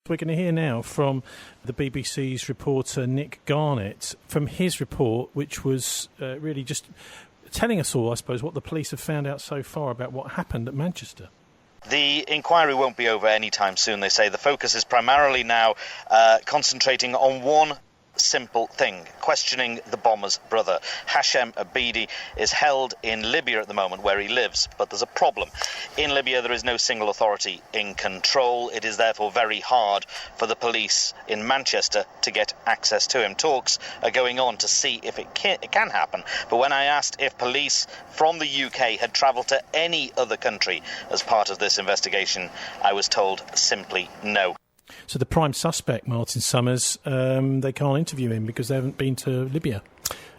We're going to hear now from the BBC's reporter Nick Garnett, from his report, which was really just telling us all, I suppose, what the police have found out so far about what happened at Manchester. The inquiry won't be over anytime soon, they say. The focus is primarily now concentrating on one simple thing, questioning the bomber's brother. Hashem Abidi is held in Libya at the moment, where he lives, but there's a problem. In Libya, there is no single authority in control. It is therefore very hard for the police in Manchester to get access to him. Talks are going on to see if it can happen, but when I asked if police from the UK had travelled to any other country as part of this investigation, I was told simply no. So the prime suspect, Martin Summers, they can't interview him because they haven't been to Libya.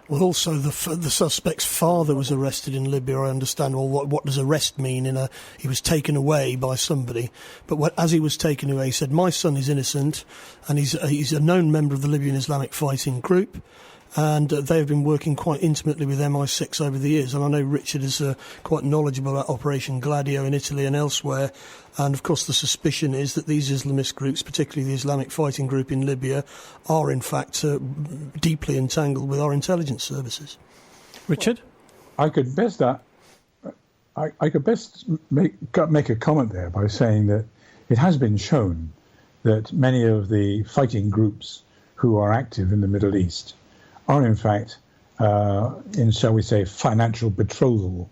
Well, also the suspect's father was arrested in Libya. I understand. Well, what does arrest mean? He was taken away by somebody, but as he was taken away, he said, "My son is innocent," and he's a known member of the Libyan Islamic fighting group. And they have been working quite intimately with MI6 over the years. And I know Richard is quite knowledgeable about Operation Gladio in Italy and elsewhere. And, of course, the suspicion is that these Islamist groups, particularly the Islamic fighting group in Libya, are, in fact, deeply entangled with our intelligence services. Richard? I could best make a comment there by saying that it has been shown that many of the fighting groups who are active in the Middle East are in fact in, shall we say, financial betrothal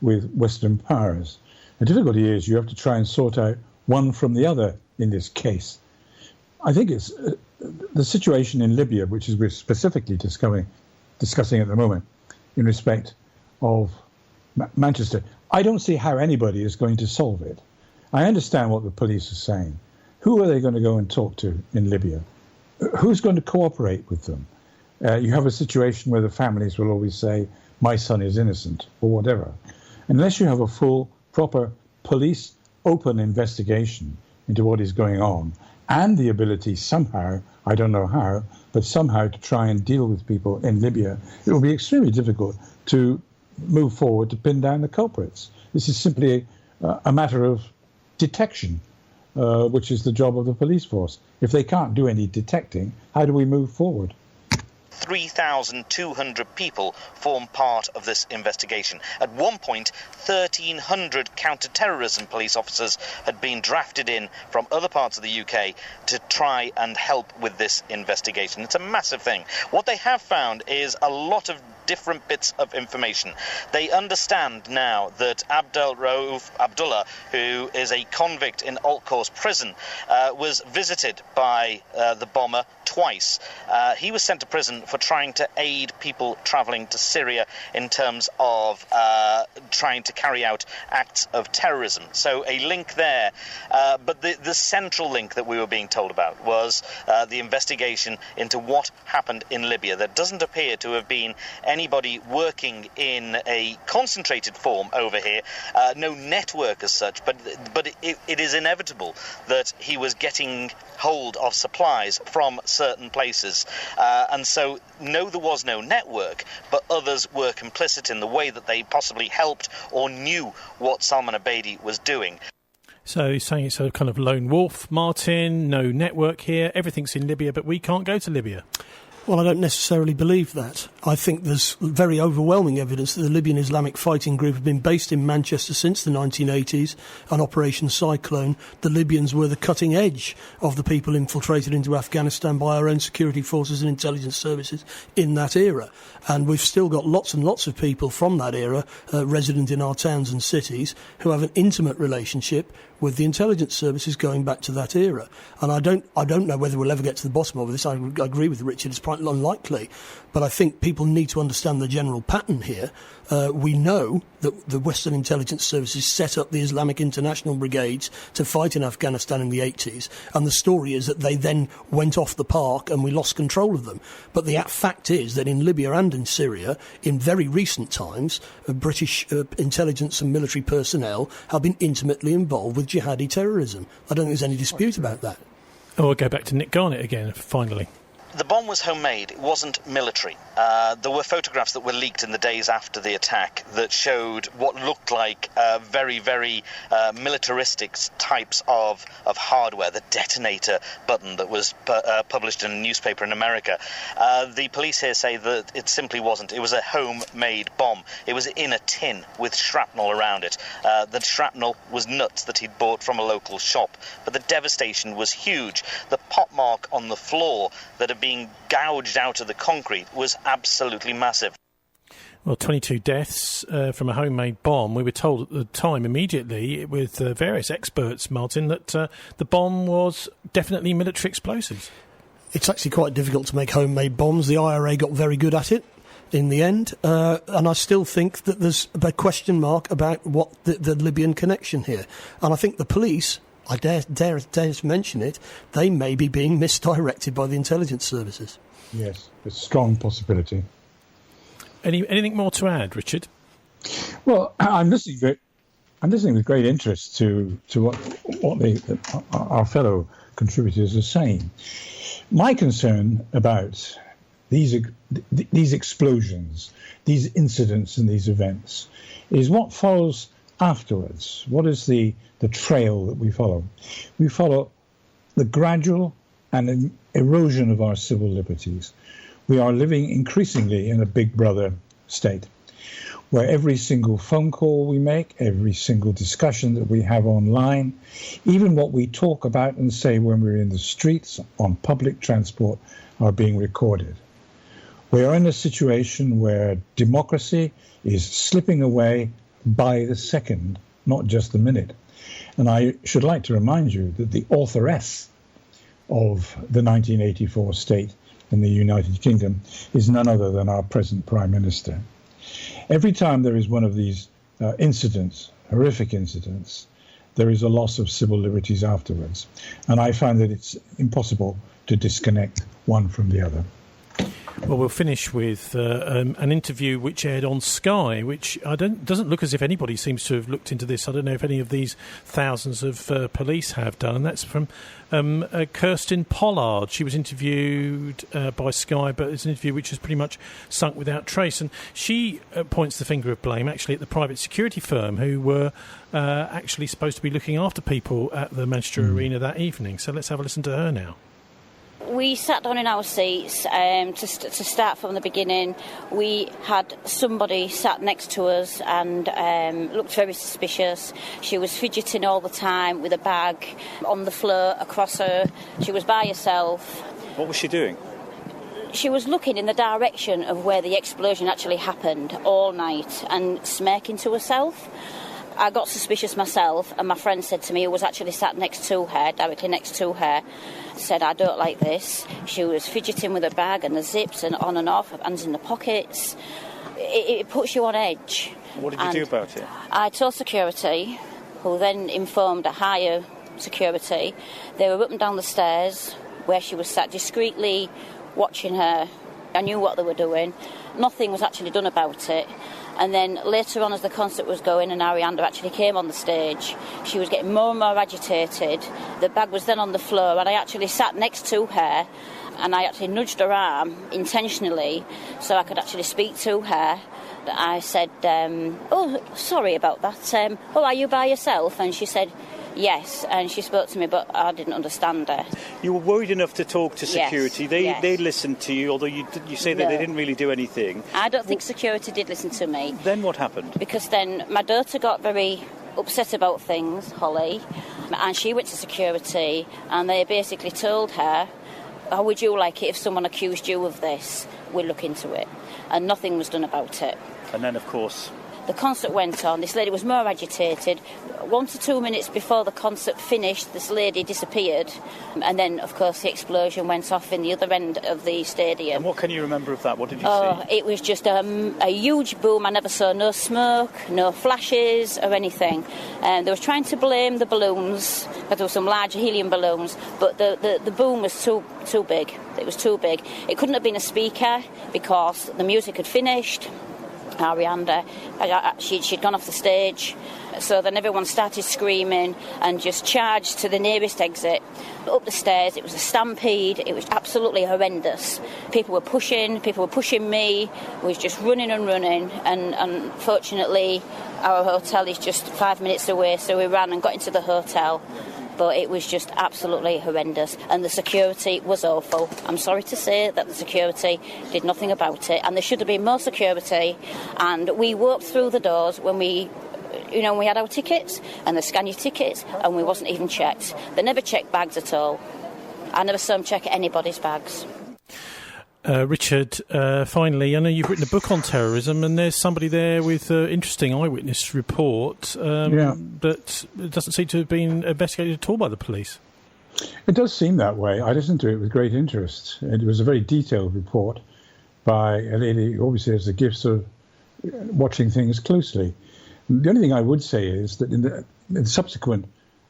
with Western powers. The difficulty is you have to try and sort out one from the other in this case. I think it's the situation in Libya, which is we're specifically discussing at the moment in respect of Manchester. I don't see how anybody is going to solve it. I understand what the police are saying. Who are they going to go and talk to in Libya? Who's going to cooperate with them? You have a situation where the families will always say, "My son is innocent," or whatever. Unless you have a full, proper police open investigation into what is going on and the ability somehow, I don't know how, but somehow to try and deal with people in Libya, it will be extremely difficult to move forward to pin down the culprits. This is simply a matter of detection, which is the job of the police force. If they can't do any detecting, how do we move forward? 3,200 people form part of this investigation. At one point, 1,300 counter-terrorism police officers had been drafted in from other parts of the UK to try and help with this investigation. It's a massive thing. What they have found is a lot of different bits of information. They understand now that Rauf Abdullah, who is a convict in Alt Course prison, was visited by the bomber twice. He was sent to prison for trying to aid people travelling to Syria in terms of trying to carry out acts of terrorism. So a link there. But the central link that we were being told about was the investigation into what happened in Libya. There doesn't appear to have been anybody working in a concentrated form over here, no network as such, but it is inevitable that he was getting hold of supplies from certain places. And so, no, there was no network, but others were complicit in the way that they possibly helped or knew what Salman Abedi was doing. So he's saying it's a kind of lone wolf, Martin, no network here, everything's in Libya, but we can't go to Libya. Well, I don't necessarily believe that. I think there's very overwhelming evidence that the Libyan Islamic fighting group have been based in Manchester since the 1980s on Operation Cyclone. The Libyans were the cutting edge of the people infiltrated into Afghanistan by our own security forces and intelligence services in that era. And we've still got lots and lots of people from that era resident in our towns and cities who have an intimate relationship with the intelligence services going back to that era. And I don't know whether we'll ever get to the bottom of this. I agree with Richard, it's quite unlikely. But I think people need to understand the general pattern here. We know that the Western intelligence services set up the Islamic International Brigades to fight in Afghanistan in the 80s. And the story is that they then went off the park and we lost control of them. But the fact is that in Libya and in Syria, in very recent times, British intelligence and military personnel have been intimately involved with jihadi terrorism. I don't think there's any dispute about that. Oh, we'll go back to Nick Garnett again, finally. The bomb was homemade. It wasn't military. There were photographs that were leaked in the days after the attack that showed what looked like very, very militaristic types of hardware, the detonator button that was published in a newspaper in America. The police here say that it simply wasn't. It was a homemade bomb. It was in a tin with shrapnel around it. The shrapnel was nuts that he'd bought from a local shop. But the devastation was huge. The pot mark on the floor that had been gouged out of the concrete was absolutely massive. Well, 22 deaths from a homemade bomb. We were told at the time immediately with various experts, Martin, that the bomb was definitely military explosives. It's actually quite difficult to make homemade bombs. The IRA got very good at it in the end, and I still think that there's a question mark about what the Libyan connection here. And I think the police, I dare to mention it, they may be being misdirected by the intelligence services. Yes, a strong possibility. Anything more to add, Richard? Well, I'm listening with great interest to what our fellow contributors are saying. My concern about these explosions, these incidents and these events is what follows afterwards. What is the trail that we follow? We follow the gradual and erosion of our civil liberties. We are living increasingly in a big brother state, where every single phone call we make, every single discussion that we have online, even what we talk about and say when we're in the streets, on public transport, are being recorded. We are in a situation where democracy is slipping away by the second, not just the minute. And I should like to remind you that the authoress of the 1984 state in the United Kingdom is none other than our present Prime Minister. Every time there is one of these incidents, horrific incidents, there is a loss of civil liberties afterwards. And I find that it's impossible to disconnect one from the other. Well, we'll finish with an interview which aired on Sky, which doesn't look as if anybody seems to have looked into this. I don't know if any of these thousands of police have done. And that's from Kirstin Pollard. She was interviewed by Sky, but it's an interview which has pretty much sunk without trace. And she points the finger of blame, actually, at the private security firm who were actually supposed to be looking after people at the Manchester Arena that evening. So let's have a listen to her now. We sat down in our seats to start from the beginning. We had somebody sat next to us and looked very suspicious. She was fidgeting all the time with a bag on the floor across her. She was by herself. What was she doing? She was looking in the direction of where the explosion actually happened all night and smirking to herself. I got suspicious myself, and my friend said to me, who was actually sat next to her, directly next to her, said, I don't like this. She was fidgeting with her bag and the zips and on and off, hands in the pockets. It puts you on edge. What did you do about it? I told security, who then informed a higher security. They were up and down the stairs where she was sat discreetly watching her. I knew what they were doing. Nothing was actually done about it. And then later on, as the concert was going and Arianda actually came on the stage, she was getting more and more agitated. The bag was then on the floor, and I actually sat next to her, and I actually nudged her arm intentionally so I could actually speak to her. I said, oh, sorry about that. Oh, are you by yourself? And she said, yes, and she spoke to me, but I didn't understand her. You were worried enough to talk to security. Yes, They listened to you, although you say that they didn't really do anything. I don't think security did listen to me. Then what happened? Because then my daughter got very upset about things, Holly, and she went to security, and they basically told her, how would you like it if someone accused you of this? We'll look into it. And nothing was done about it. And then, of course, the concert went on. This lady was more agitated. 1 to 2 minutes before the concert finished, this lady disappeared. And then, of course, the explosion went off in the other end of the stadium. And what can you remember of that? What did you see? It was just a huge boom. I never saw no smoke, no flashes or anything. They were trying to blame the balloons, because there were some large helium balloons, but the boom was too big. It was too big. It couldn't have been a speaker because the music had finished. Arianda. She'd gone off the stage, so then everyone started screaming and just charged to the nearest exit. Up the stairs, it was a stampede. It was absolutely horrendous. People were pushing me. We was just running, and unfortunately our hotel is just 5 minutes away, so we ran and got into the hotel. But it was just absolutely horrendous, and the security was awful. I'm sorry to say that the security did nothing about it, and there should have been more security. And we walked through the doors when we had our tickets, and they scan your tickets, and we wasn't even checked. They never checked bags at all. I never saw them check anybody's bags. Richard, finally, I know you've written a book on terrorism, and there's somebody there with an interesting eyewitness report that doesn't seem to have been investigated at all by the police. It does seem that way. I listened to it with great interest. It was a very detailed report by a lady who obviously has the gifts of watching things closely. The only thing I would say is that in the subsequent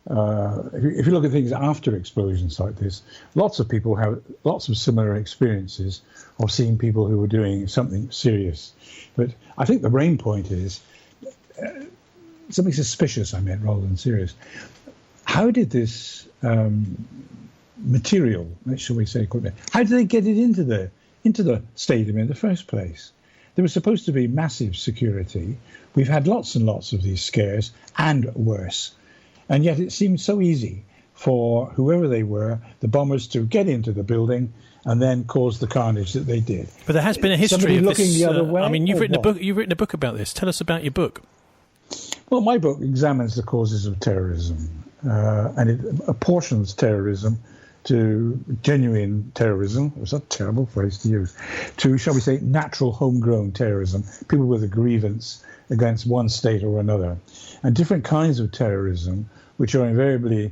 if you look at things after explosions like this, lots of people have lots of similar experiences of seeing people who were doing something serious. But I think the main point is something suspicious, rather than serious. How did this material, shall we say, how did they get it into the stadium in the first place? There was supposed to be massive security. We've had lots and lots of these scares, and worse. And yet it seemed so easy for whoever they were, the bombers, to get into the building and then cause the carnage that they did. But there has been a history of looking this. The other way, you've written a book. You've written a book about this. Tell us about your book. Well, my book examines the causes of terrorism, and it apportions terrorism to genuine terrorism. It was a terrible phrase to use. To, shall we say, natural homegrown terrorism, people with a grievance against one state or another, and different kinds of terrorism, which are invariably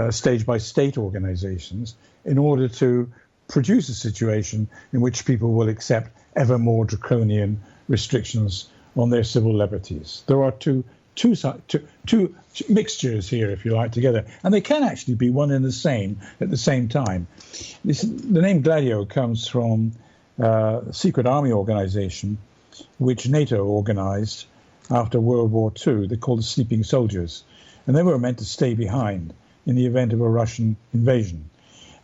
staged by state organizations in order to produce a situation in which people will accept ever more draconian restrictions on their civil liberties. There are two mixtures here, if you like, together, and they can actually be one and the same at the same time. The name Gladio comes from a secret army organization which NATO organized after World War II. They're called the Sleeping Soldiers, and they were meant to stay behind in the event of a Russian invasion.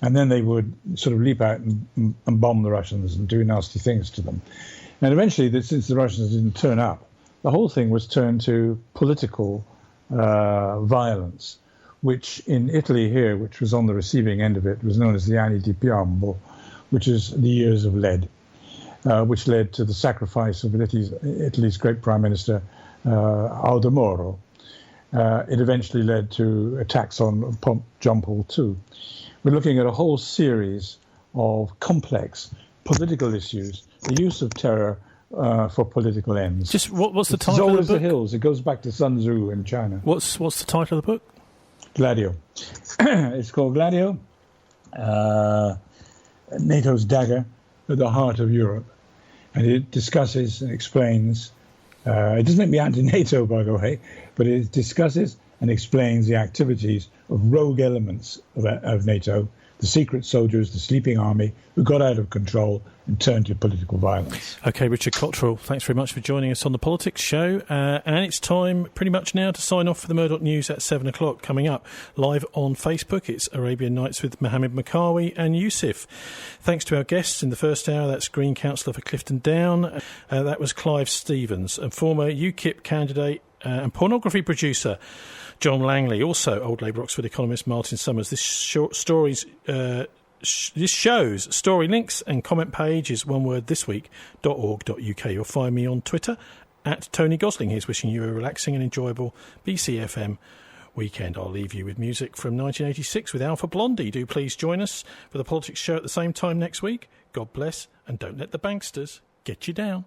And then they would sort of leap out and bomb the Russians and do nasty things to them. And eventually, since the Russians didn't turn up, the whole thing was turned to political violence, which in Italy here, which was on the receiving end of it, was known as the Anni di Piombo, which is the years of lead, which led to the sacrifice of Italy's great Prime Minister, Aldo Moro. It eventually led to attacks on Pope John Paul II. We're looking at a whole series of complex political issues, the use of terror for political ends. Just what's the title of the book? As old as the hills. It goes back to Sun Tzu in China. What's the title of the book? Gladio. It's called Gladio, NATO's dagger at the heart of Europe. And it discusses and explains, it doesn't make me anti-NATO, by the way, but it discusses and explains the activities of rogue elements of NATO, the secret soldiers, the sleeping army, who got out of control and turned to political violence. OK, Richard Cotterell, thanks very much for joining us on The Politics Show. And it's time pretty much now to sign off for the Murdoch News at 7 o'clock. Coming up live on Facebook, it's Arabian Nights with Mohammed Makawi and Yusuf. Thanks to our guests in the first hour. That's Green Councillor for Clifton Down. That was Clive Stevens, and former UKIP candidate and pornography producer John Langley. Also, Old Labour Oxford economist Martin Summers. This show's story links and comment page is one word thisweek.org.uk. You'll find me on Twitter at Tony Gosling. Here's wishing you a relaxing and enjoyable BCFM weekend. I'll leave you with music from 1986 with Alpha Blondie. Do please join us for the Politics Show at the same time next week. God bless, and don't let the banksters get you down.